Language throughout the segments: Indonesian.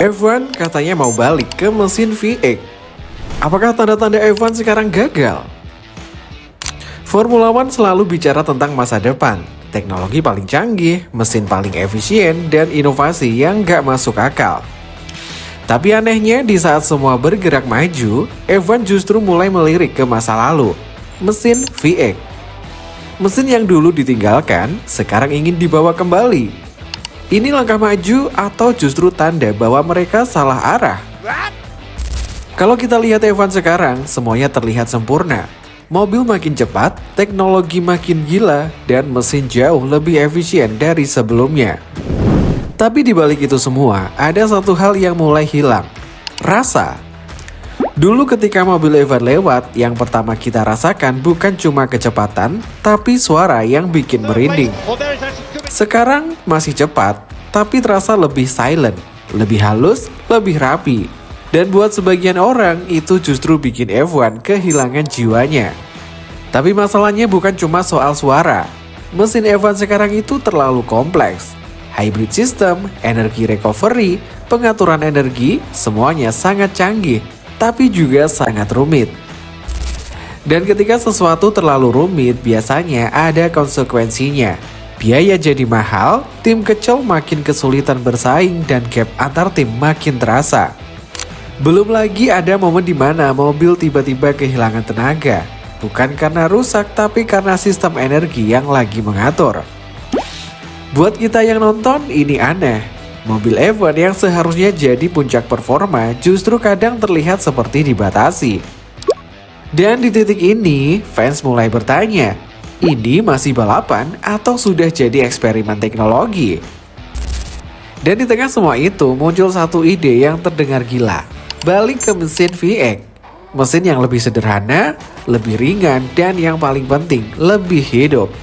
F1 katanya mau balik ke mesin V8. Apakah tanda-tanda F1 sekarang gagal? Formula One selalu bicara tentang masa depan, teknologi paling canggih, mesin paling efisien, dan inovasi yang gak masuk akal. Tapi anehnya di saat semua bergerak maju, F1 justru mulai melirik ke masa lalu, mesin V8. Mesin yang dulu ditinggalkan, sekarang ingin dibawa kembali. Ini langkah maju atau justru tanda bahwa mereka salah arah? Kalau kita lihat F1 sekarang, semuanya terlihat sempurna. Mobil makin cepat, teknologi makin gila, dan mesin jauh lebih efisien dari sebelumnya. Tapi di balik itu semua, ada satu hal yang mulai hilang. Rasa. Dulu ketika mobil F1 lewat, yang pertama kita rasakan bukan cuma kecepatan, tapi suara yang bikin merinding. Sekarang masih cepat, tapi terasa lebih silent, lebih halus, lebih rapi. Dan buat sebagian orang, itu justru bikin F1 kehilangan jiwanya. Tapi masalahnya bukan cuma soal suara. Mesin F1 sekarang itu terlalu kompleks. Hybrid system, energi recovery, pengaturan energi, semuanya sangat canggih, tapi juga sangat rumit. Dan ketika sesuatu terlalu rumit, biasanya ada konsekuensinya. Biaya jadi mahal, tim kecil makin kesulitan bersaing, dan gap antar tim makin terasa. Belum lagi ada momen di mana mobil tiba-tiba kehilangan tenaga. Bukan karena rusak, tapi karena sistem energi yang lagi mengatur. Buat kita yang nonton, ini aneh. Mobil F1 yang seharusnya jadi puncak performa justru kadang terlihat seperti dibatasi. Dan di titik ini, fans mulai bertanya, ini masih balapan atau sudah jadi eksperimen teknologi? Dan di tengah semua itu muncul satu ide yang terdengar gila. Balik ke mesin V8. Mesin yang lebih sederhana, lebih ringan, dan yang paling penting, lebih hidup.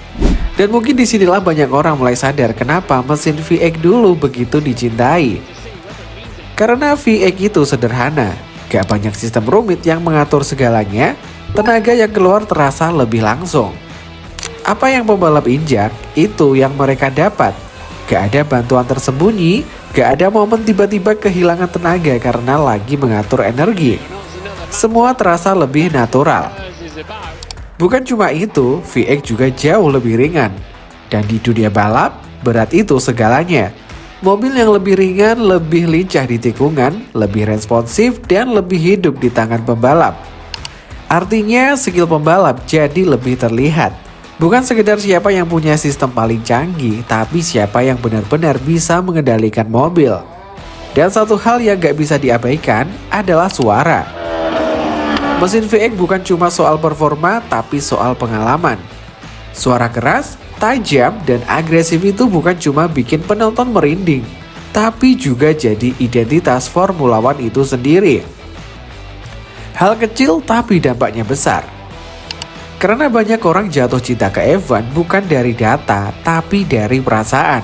Dan mungkin disinilah banyak orang mulai sadar kenapa mesin V8 dulu begitu dicintai. Karena V8 itu sederhana, gak banyak sistem rumit yang mengatur segalanya, tenaga yang keluar terasa lebih langsung. Apa yang pembalap injak, itu yang mereka dapat. Gak ada bantuan tersembunyi, gak ada momen tiba-tiba kehilangan tenaga karena lagi mengatur energi. Semua terasa lebih natural. Bukan cuma itu, V8 juga jauh lebih ringan. Dan di dunia balap, berat itu segalanya. Mobil yang lebih ringan, lebih lincah di tikungan, lebih responsif, dan lebih hidup di tangan pembalap. Artinya, skill pembalap jadi lebih terlihat. Bukan sekedar siapa yang punya sistem paling canggih, tapi siapa yang benar-benar bisa mengendalikan mobil. Dan satu hal yang gak bisa diabaikan adalah suara. Mesin V8 bukan cuma soal performa, tapi soal pengalaman. Suara keras, tajam, dan agresif itu bukan cuma bikin penonton merinding, tapi juga jadi identitas Formula One itu sendiri. Hal kecil tapi dampaknya besar. Karena banyak orang jatuh cinta ke F1 bukan dari data, tapi dari perasaan.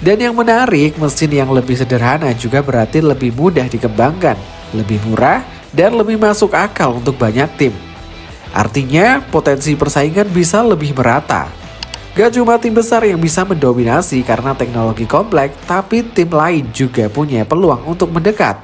Dan yang menarik, mesin yang lebih sederhana juga berarti lebih mudah dikembangkan, lebih murah, dan lebih masuk akal untuk banyak tim. Artinya, potensi persaingan bisa lebih merata. Gak cuma tim besar yang bisa mendominasi karena teknologi kompleks, tapi tim lain juga punya peluang untuk mendekat.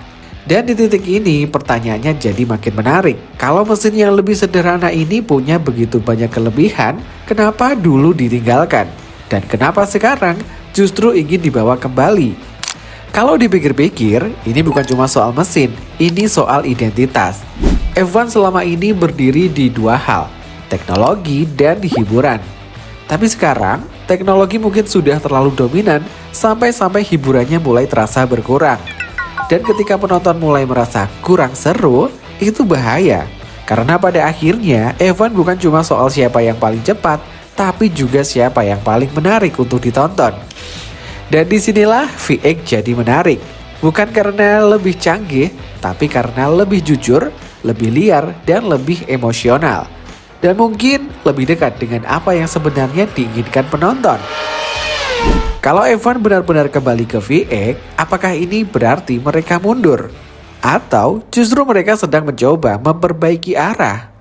Dan di titik ini, pertanyaannya jadi makin menarik. Kalau mesin yang lebih sederhana ini punya begitu banyak kelebihan, kenapa dulu ditinggalkan? Dan kenapa sekarang justru ingin dibawa kembali? Kalau dipikir-pikir, ini bukan cuma soal mesin, ini soal identitas. F1 selama ini berdiri di dua hal, teknologi dan hiburan. Tapi sekarang, teknologi mungkin sudah terlalu dominan, sampai-sampai hiburannya mulai terasa berkurang. Dan ketika penonton mulai merasa kurang seru, itu bahaya. Karena pada akhirnya, F1 bukan cuma soal siapa yang paling cepat, tapi juga siapa yang paling menarik untuk ditonton. Dan disinilah V8 jadi menarik. Bukan karena lebih canggih, tapi karena lebih jujur, lebih liar, dan lebih emosional. Dan mungkin lebih dekat dengan apa yang sebenarnya diinginkan penonton. Kalau F1 benar-benar kembali ke V8, apakah ini berarti mereka mundur? Atau justru mereka sedang mencoba memperbaiki arah?